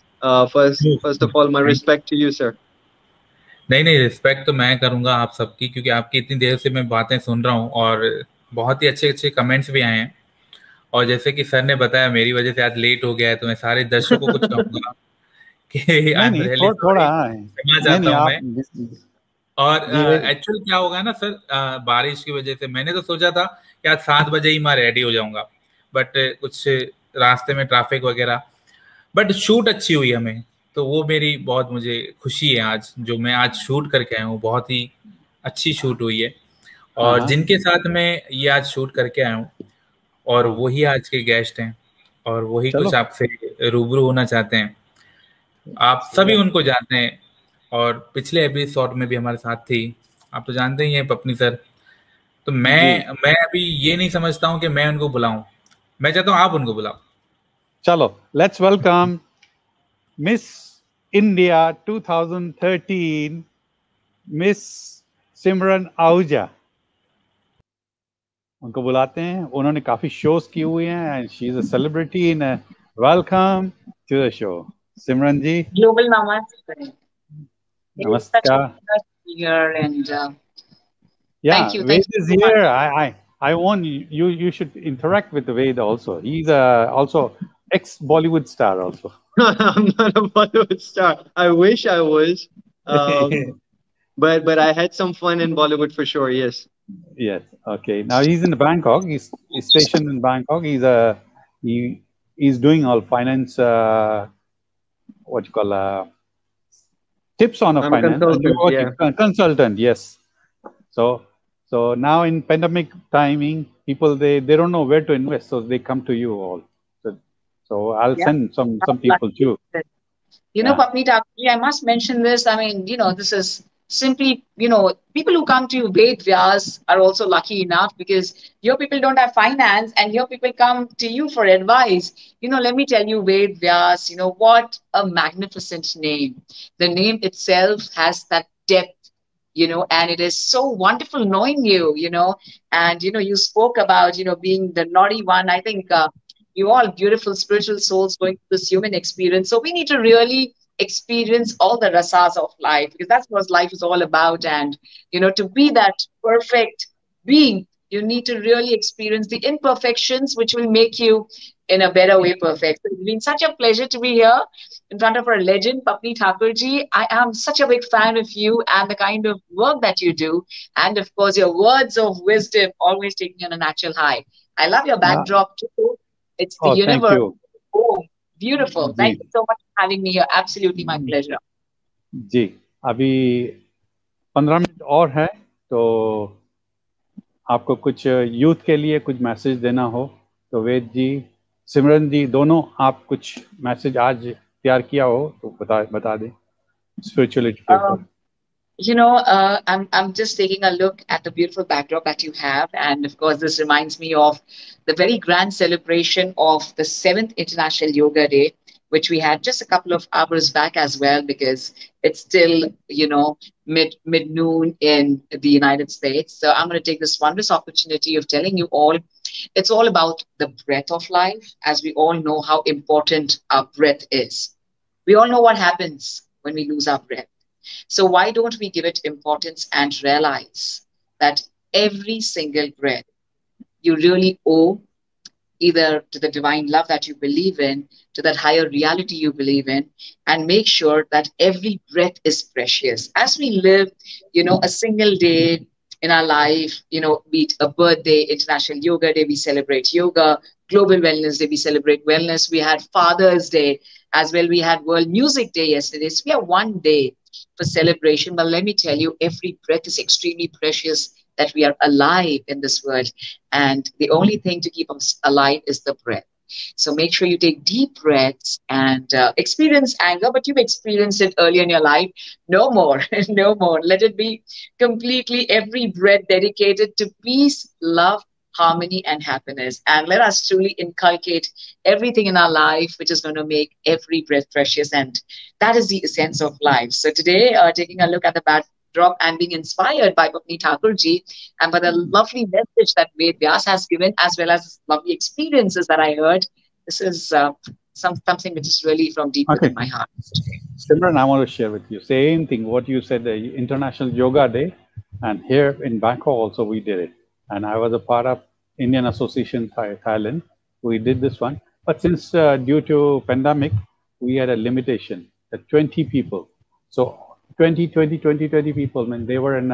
First of all, my respect to you, sir. नहीं नहीं, respect तो मैं करूंगा आप सबकी, क्योंकि आपकी इतनी देर से मैं बातें सुन रहा हूँ और बहुत ही अच्छे अच्छे कमेंट्स भी आए हैं। और जैसे कि सर ने बताया, मेरी वजह से आज लेट हो गया है, तो मैं सारे दर्शकों को कहूंगा कि आई एम नहीं रियली थोड़ा सॉरी, क्षमा चाहता हूँ मैं। और एक्चुअल क्या होगा ना सर, बारिश की वजह से मैंने तो सोचा था कि आज 7 बजे ही मैं रेडी हो जाऊंगा, बट कुछ रास्ते में ट्रैफिक वगैरह, बट शूट अच्छी हुई हमें, तो वो मेरी बहुत मुझे खुशी है। आज जो मैं आज शूट करके आया हूँ, बहुत ही अच्छी शूट हुई है। और जिनके साथ मैं ये आज शूट करके आया हूँ, और वही आज के गेस्ट हैं, और वही कुछ आपसे रूबरू होना चाहते हैं। आप सभी उनको जानते हैं, और पिछले एपिसोड में भी हमारे साथ थी, आप तो जानते ही हैं पपनी सर। तो मैं अभी ये नहीं समझता हूँ कि मैं उनको बुलाऊं, मैं चाहता हूँ आप उनको बुलाओ। चलो, let's welcome miss India 2013, miss Simran Ahuja. उनको बुलाते हैं, उन्होंने काफी शोज किए हुए हैं, and she is a celebrity in. Welcome to the show Simran ji. Global namaste. नमस्कार। Here and yeah, thank you. Ved Thank you is so here. much. I want you. You should interact with Ved also. He's also ex Bollywood star also. I'm not a Bollywood star. I wish I was, but I had some fun in Bollywood for sure. Yes. Yes. Okay. Now he's in Bangkok. He's stationed in Bangkok. He's doing all finance. What you call tips on a I'm finance. a consultant. Yeah. Consultant. Yes. So now in pandemic timing, people they don't know where to invest, so they come to you all. So I'll send some people too. Papni Thakurji, I must mention this. I mean, this is simply, people who come to Ved Vyas are also lucky enough because your people don't have finance and your people come to you for advice. Let me tell you, Ved Vyas, what a magnificent name. The name itself has that depth, and it is so wonderful knowing you, and, you spoke about, being the naughty one. I think you all beautiful spiritual souls going through this human experience. So we need to really experience all the rasas of life because that's what life is all about. And, to be that perfect being, you need to really experience the imperfections, which will make you in a better way perfect. So it's been such a pleasure to be here in front of our legend, Papni Thakurji. I am such a big fan of you and the kind of work that you do. And of course, your words of wisdom always take me on a natural high. I love your backdrop too. It's the thank universe. you. Oh, beautiful. Thank you so much for having me here. Absolutely my pleasure. जी, अभी 15 minute और है, तो आपको कुछ youth के लिए कुछ message देना हो तो वेद जी, सिमरन जी, दोनों आप कुछ मैसेज आज तैयार किया हो तो बता दें स्पिरिचुअलिटी के ऊपर. I'm just taking a look at the beautiful backdrop that you have. And of course, this reminds me of the very grand celebration of the 7th International Yoga Day, which we had just a couple of hours back as well, because it's still, mid noon in the United States. So I'm going to take this wondrous opportunity of telling you all, it's all about the breath of life, as we all know how important our breath is. We all know what happens when we lose our breath. So why don't we give it importance and realize that every single breath you really owe either to the divine love that you believe in, to that higher reality you believe in, and make sure that every breath is precious. As we live, a single day in our life, be it a birthday, International Yoga Day, we celebrate yoga, Global Wellness Day, we celebrate wellness. We had Father's Day as well. We had World Music Day yesterday. So we have one day for celebration. But let me tell you, every breath is extremely precious, that we are alive in this world. And the only thing to keep us alive is the breath. So make sure you take deep breaths and experience anger, but you've experienced it earlier in your life. No more, no more. Let it be completely every breath dedicated to peace, love, harmony, and happiness. And let us truly inculcate everything in our life which is going to make every breath precious. And that is the essence of life. So today, taking a look at the backdrop and being inspired by Papni Thakurji and by the lovely message that Ved Vyas has given, as well as lovely experiences that I heard, this is something which is really from deep within my heart. Simran, I want to share with you same thing what you said, the International Yoga Day, and here in Bangkok also we did it. And I was a part of Indian Association Thailand. We did this one. But since due to pandemic, we had a limitation at 20 people. So 20 people, I mean, they were in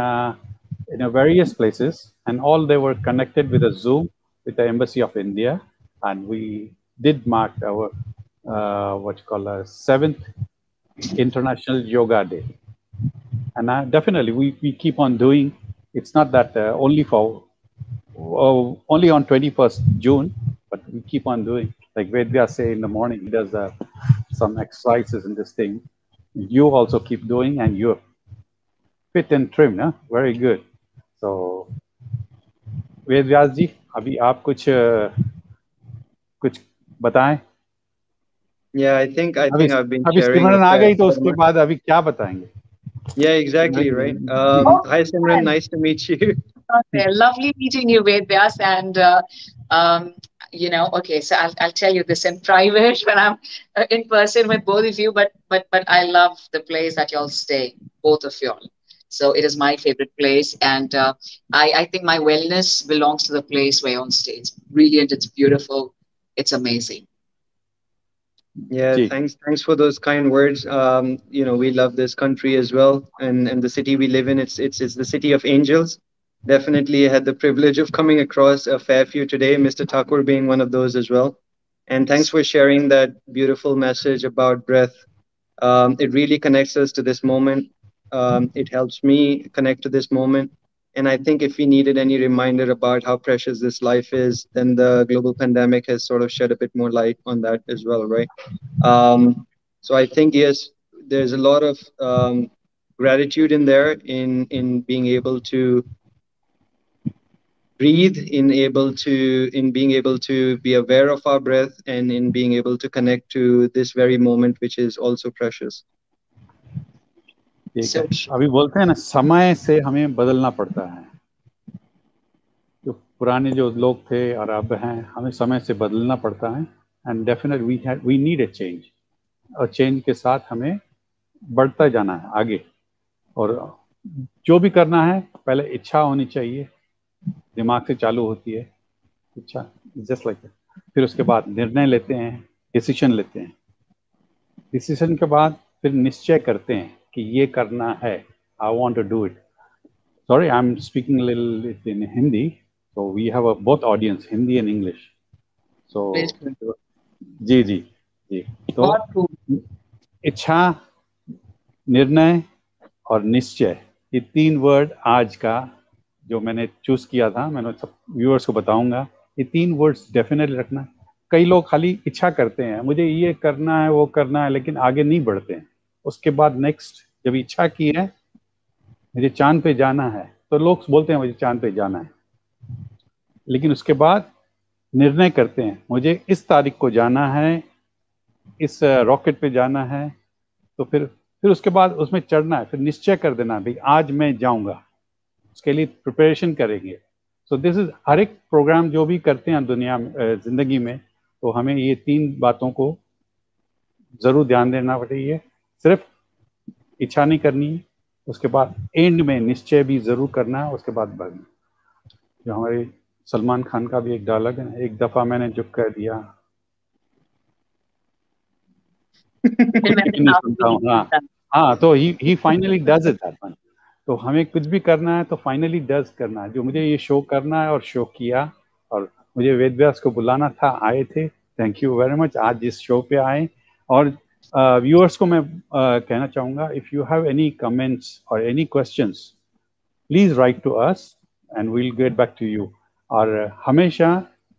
various places, and all they were connected with a Zoom with the Embassy of India. And we did mark our, 7th International Yoga Day. And definitely we keep on doing. It's not that only on 21st June, but we keep on doing. Like Vedya say in the morning, he does some exercises in this thing. You also keep doing, and you're fit and trim, huh? Very good. So, Vedya ji, अभी आप कुछ बताएं? Yeah, I think I've been sharing. सिमरन आ गई तो उसके बाद अभी क्या बताएंगे? Yeah, exactly, right. Hi, Simran. Nice to meet you. Okay, lovely meeting you, Ved Vyas. And, okay, so I'll tell you this in private when I'm in person with both of you, but I love the place that y'all stay, both of y'all. So it is my favorite place. And I think my wellness belongs to the place where y'all stay. It's brilliant. It's beautiful. It's amazing. Yeah, thanks for those kind words. We love this country as well, and the city we live in. It's the city of angels. Definitely had the privilege of coming across a fair few today, Mr. Thakur being one of those as well. And thanks for sharing that beautiful message about breath. It really connects us to this moment. It helps me connect to this moment. And I think if we needed any reminder about how precious this life is, then the global pandemic has sort of shed a bit more light on that as well, right? So I think, yes, there's a lot of gratitude in there, in being able to breathe, in being able to be aware of our breath, and in being able to connect to this very moment, which is also precious. ठीक है, अभी बोलते हैं ना, समय से हमें बदलना पड़ता है। जो पुराने जो लोग थे और अब हैं, हमें समय से बदलना पड़ता है। And definite we need a change, और चेंज के साथ हमें बढ़ता जाना है आगे। और जो भी करना है, पहले इच्छा होनी चाहिए, दिमाग से चालू होती है इच्छा, जस्ट लाइक दैट। फिर उसके बाद निर्णय लेते हैं, डिसीजन लेते हैं। डिसीजन के बाद फिर निश्चय करते हैं कि ये करना है, I want to do it. Sorry, I am speaking little in Hindi, so we have a both audience, Hindi and English. So जी जी जी, तो इच्छा, निर्णय और निश्चय, ये 3 वर्ड आज का जो मैंने चूज किया था, मैंने सब व्यूअर्स को बताऊंगा। ये 3 वर्ड्स डेफिनेटली रखना। कई लोग खाली इच्छा करते हैं, मुझे ये करना है वो करना है, लेकिन आगे नहीं बढ़ते हैं। उसके बाद नेक्स्ट, जब इच्छा की है मुझे चांद पे जाना है, तो लोग बोलते हैं मुझे चांद पे जाना है, लेकिन उसके बाद निर्णय करते हैं मुझे इस तारीख को जाना है, इस रॉकेट पे जाना है, तो फिर उसके बाद उसमें चढ़ना है। फिर निश्चय कर देना, भाई आज मैं जाऊंगा, उसके लिए प्रिपरेशन करेंगे। सो दिस इज, हर एक प्रोग्राम जो भी करते हैं दुनिया में, जिंदगी में, तो हमें ये 3 बातों को जरूर ध्यान देना चाहिए। सिर्फ इच्छा नहीं करनी, उसके बाद एंड में निश्चय भी जरूर करना है, उसके बाद बढ़ना। जो हमारे सलमान खान का भी एक डायलॉग है, एक दफा मैंने जो कह दिया नहीं सुनता हूँ। हाँ हाँ, तो ही finally does it that one. तो हमें कुछ भी करना है तो फाइनली डज करना है। जो मुझे ये शो करना है और शो किया, और मुझे वेद व्यास को बुलाना था, आए थे, थैंक यू वेरी मच, आज इस शो पे आए। और व्यूअर्स को मैं कहना चाहूँगा, if you have any comments और any questions, please write to us and we'll get back to you. और हमेशा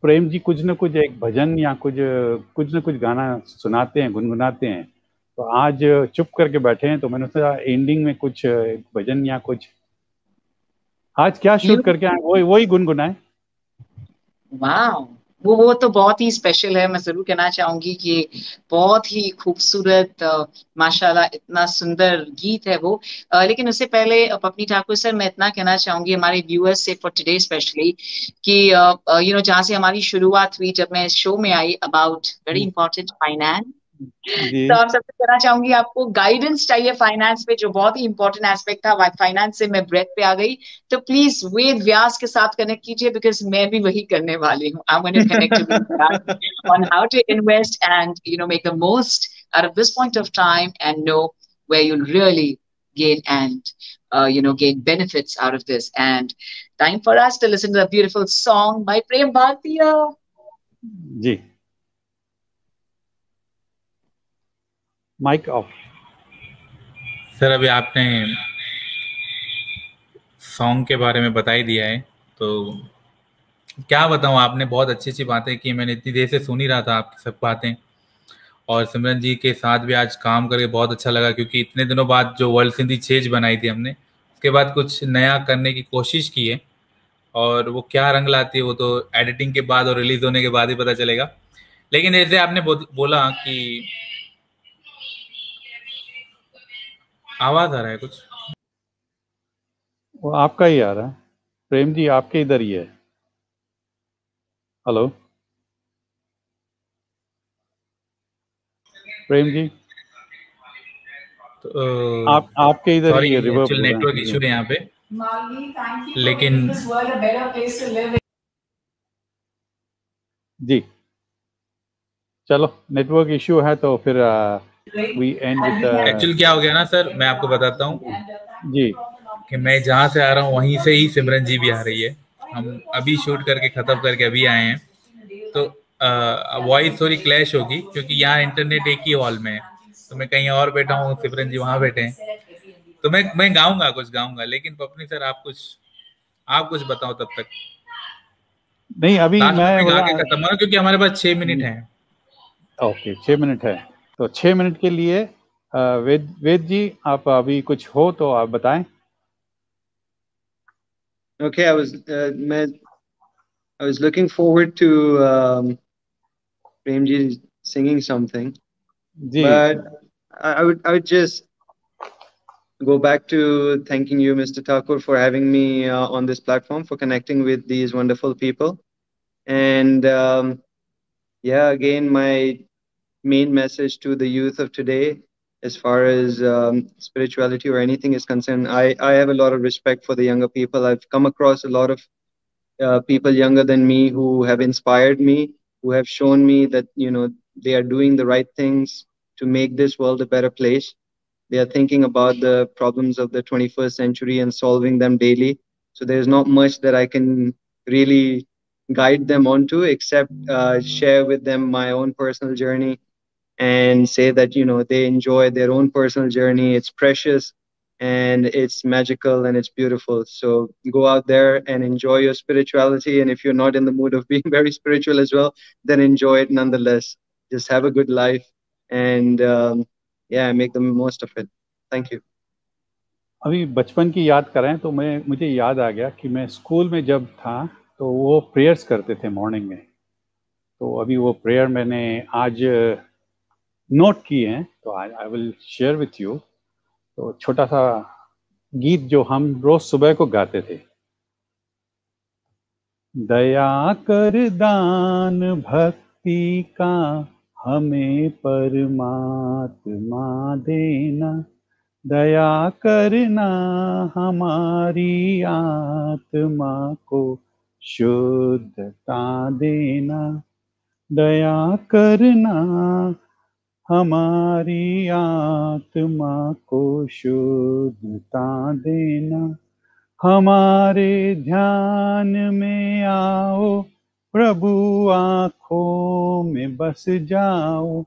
प्रेम जी कुछ न कुछ एक भजन या कुछ न कुछ गाना सुनाते हैं, गुनगुनाते हैं। तो आज चुप करके बैठे हैं, तो मैंने सोचा एंडिंग में कुछ भजन या कुछ आज क्या शूट करके आए, वही गुनगुनाए। वाह, वो तो बहुत ही स्पेशल है। मैं जरूर कहना चाहूंगी कि बहुत ही खूबसूरत, माशाल्लाह, इतना सुंदर गीत है वो। लेकिन उससे पहले पपनी ठाकुर सर, मैं इतना कहना चाहूंगी हमारे व्यूअर्स से फॉर टुडे स्पेशली, कि जहाँ से हमारी शुरुआत हुई, जब मैं इस शो में आई अबाउट वेरी इंपॉर्टेंट फाइनेंस, तो आप सबसे कहना चाहूंगी आपको गाइडेंस चाहिए फाइनेंस पे, जो बहुत ही इंपॉर्टेंट एस्पेक्ट था। फाइनेंस से मैं ब्रेथ पे आ गई, तो प्लीज वेद व्यास के साथ कनेक्ट कीजिए, बिकॉज मैं भी वही करने वाली हूँ। I am going to connect with on how to invest and make the most out of this point of time and know where you'll really gain and gain benefits out of this. And time for us to listen to a beautiful song by Prem Bhartiya. जी, mic off. Sir, अभी आपने song के बारे में बता ही दिया है, तो क्या बताऊं, आपने बहुत अच्छी अच्छी बातें की। मैंने इतनी देर से सुन ही रहा था आपकी सब बातें, और सिमरन जी के साथ भी आज काम करके बहुत अच्छा लगा, क्योंकि इतने दिनों बाद जो वर्ल्ड सिंधी छेज बनाई थी हमने, उसके बाद कुछ नया करने की कोशिश की है, और वो क्या रंग लाती है वो तो एडिटिंग के बाद और रिलीज होने के बाद ही पता चलेगा। लेकिन जैसे आपने बोला कि आवाज आ रहा है कुछ, वो आपका ही आ रहा है प्रेम जी, आपके इधर ही है। हेलो प्रेम जी, तो आपके इधर ही रिवर्ब एक्चुअल नेटवर्क इशू है यहाँ पे, लेकिन जी चलो, नेटवर्क इशू है तो फिर वी एंड विद। एक्चुअल क्या हो गया ना सर, मैं आपको बताता हूँ जी, कि मैं जहाँ से आ रहा हूँ वहीं से ही सिमरन जी भी आ रही है। हम अभी शूट करके खत्म करके अभी आए हैं, तो वॉइस थोड़ी क्लैश होगी, क्योंकि यहाँ इंटरनेट एक ही हॉल में है, तो मैं कहीं और बैठा हूँ, सिमरन जी वहां बैठे हैं। तो मैं गाऊंगा, कुछ गाऊंगा, लेकिन पपनी सर आप कुछ बताओ तब तक। नहीं अभी मैं गा के खत्म, क्योंकि हमारे पास 6 मिनट है। ओके, 6 मिनट है। तो 6 मिनट के लिए वेद जी, आप अभी कुछ हो तो आप बताएं। Okay, I was looking forward to Premji singing something, ji but I would just go back to thanking you, Mr. Thakur, for having me on this platform, for connecting with these wonderful people. And yeah, again, my main message to the youth of today, as far as spirituality or anything is concerned, I have a lot of respect for the younger people. I've come across a lot of people younger than me who have inspired me, who have shown me that, they are doing the right things to make this world a better place. They are thinking about the problems of the 21st century and solving them daily. So there's not much that I can really guide them onto, except share with them my own personal journey and say that, they enjoy their own personal journey. It's precious and it's magical and it's beautiful. So go out there and enjoy your spirituality. And if you're not in the mood of being very spiritual as well, then enjoy it nonetheless. Just have a good life and yeah, make the most of it. Thank you. अभी बचपन की याद करें तो मुझे याद आ गया कि मैं स्कूल में जब था तो वो प्रेयर्स करते थे मॉर्निंग में। तो अभी वो प्रेयर मैंने आज नोट किए हैं, तो I will share with you. तो छोटा सा गीत जो हम रोज सुबह को गाते थे। दया कर दान भक्ति का हमें परमात्मा देना, दया करना हमारी आत्मा को शुद्धता देना, दया करना हमारी आत्मा को शुद्धता देना। हमारे ध्यान में आओ प्रभु, आँखों में बस जाओ।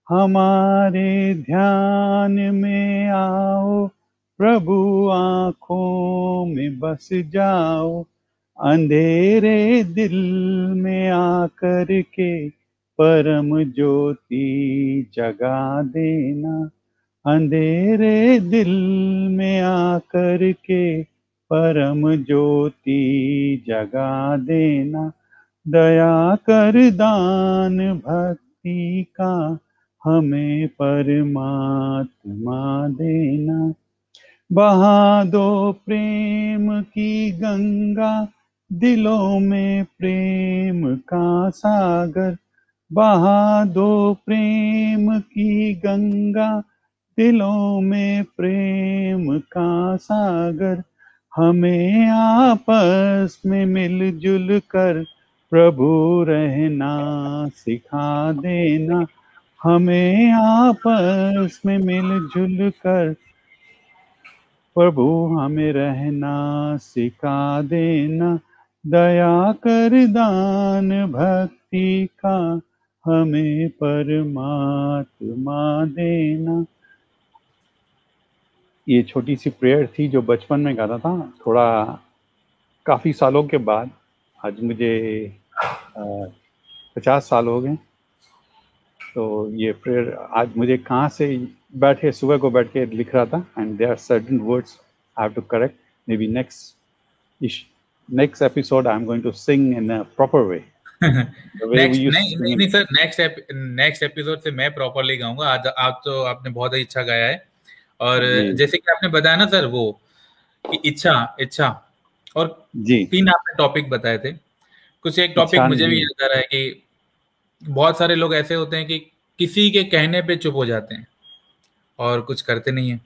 हमारे ध्यान में आओ प्रभु, आँखों में बस जाओ। अंधेरे दिल में आकर के परम ज्योति जगा देना, अंधेरे दिल में आकर के परम ज्योति जगा देना, दया कर दान भक्ति का हमें परमात्मा देना। बहा दो प्रेम की गंगा, दिलों में प्रेम का सागर, बहा दो प्रेम की गंगा, दिलों में प्रेम का सागर। हमें आपस में मिलजुल कर प्रभु रहना सिखा देना, हमें आपस में मिलजुल कर प्रभु हमें रहना सिखा देना, दया कर दान भक्ति का हमें परमात्मा देना। ये छोटी सी प्रेयर थी जो बचपन में गाता था। थोड़ा काफ़ी सालों के बाद, आज मुझे 50 साल हो गए, तो ये प्रेयर आज मुझे कहाँ से बैठे सुबह को बैठ के लिख रहा था। And there are certain words I have to correct. Maybe next episode I am going to sing in a proper way. नहीं सर, नेक्स्ट एपिसोड से मैं प्रॉपरली गाऊंगा। आज तो आपने बहुत ही अच्छा गाया है। और जैसे कि आपने बताया ना सर, वो कि इच्छा और जी 3 आपने टॉपिक बताए थे। कुछ एक टॉपिक मुझे भी याद आ रहा है कि बहुत सारे लोग ऐसे होते हैं कि किसी के कहने पे चुप हो जाते हैं और कुछ करते नहीं है,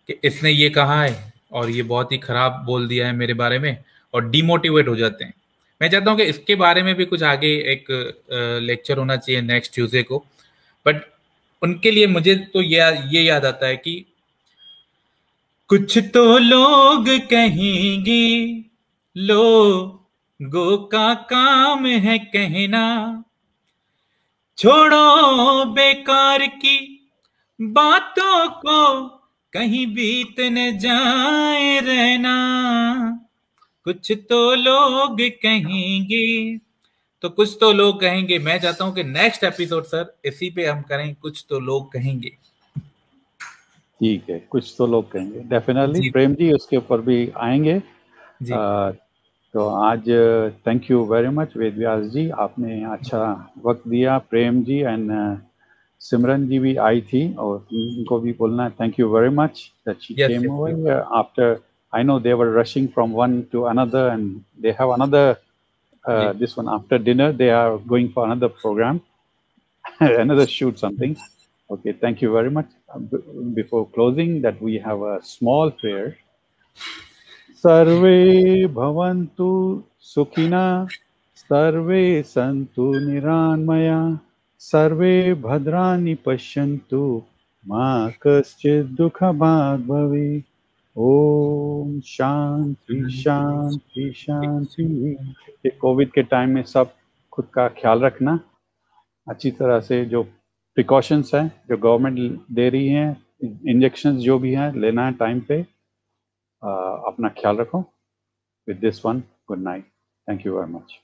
कि इसने ये कहा है और ये बहुत ही खराब बोल दिया है मेरे बारे में, और डिमोटिवेट हो जाते हैं। मैं चाहता हूँ कि इसके बारे में भी कुछ आगे एक लेक्चर होना चाहिए नेक्स्ट ट्यूसडे को। बट उनके लिए मुझे तो ये याद आता है कि कुछ तो लोग कहेंगे, लोगों का काम है कहना, छोड़ो बेकार की बातों को, कहीं बीत न जाए रहना। कुछ तो लोग कहेंगे तो कुछ तो लोग कहेंगे, मैं चाहता हूं कि नेक्स्ट एपिसोड सर इसी पे हम करें, कुछ तो लोग कहेंगे। ठीक है, कुछ तो लोग कहेंगे, डेफिनेटली प्रेम जी उसके ऊपर भी आएंगे जी। तो आज thank you very much Ved Vyas जी, आपने अच्छा वक्त दिया। प्रेम जी एंड सिमरन जी भी आई थी और उनको भी बोलना thank you very much that she came over after, I know they were rushing from one two another and they have another this one after dinner they are going for another program another shoot something. Okay, thank you very much. Before closing that we have a small prayer. Sarve bhavantu sukhina, sarve santu niranmaya, sarve bhadrani pashyantu, ma kaschid dukha bhag bhavi. Om Shanti शांति शांति। ये Covid के time में सब खुद का ख्याल रखना, अच्छी तरह से जो प्रिकॉशंस हैं जो गवर्नमेंट दे रही हैं, इंजेक्शंस जो भी हैं लेना है टाइम पे, अपना ख्याल रखो। With this one, good night, thank you very much.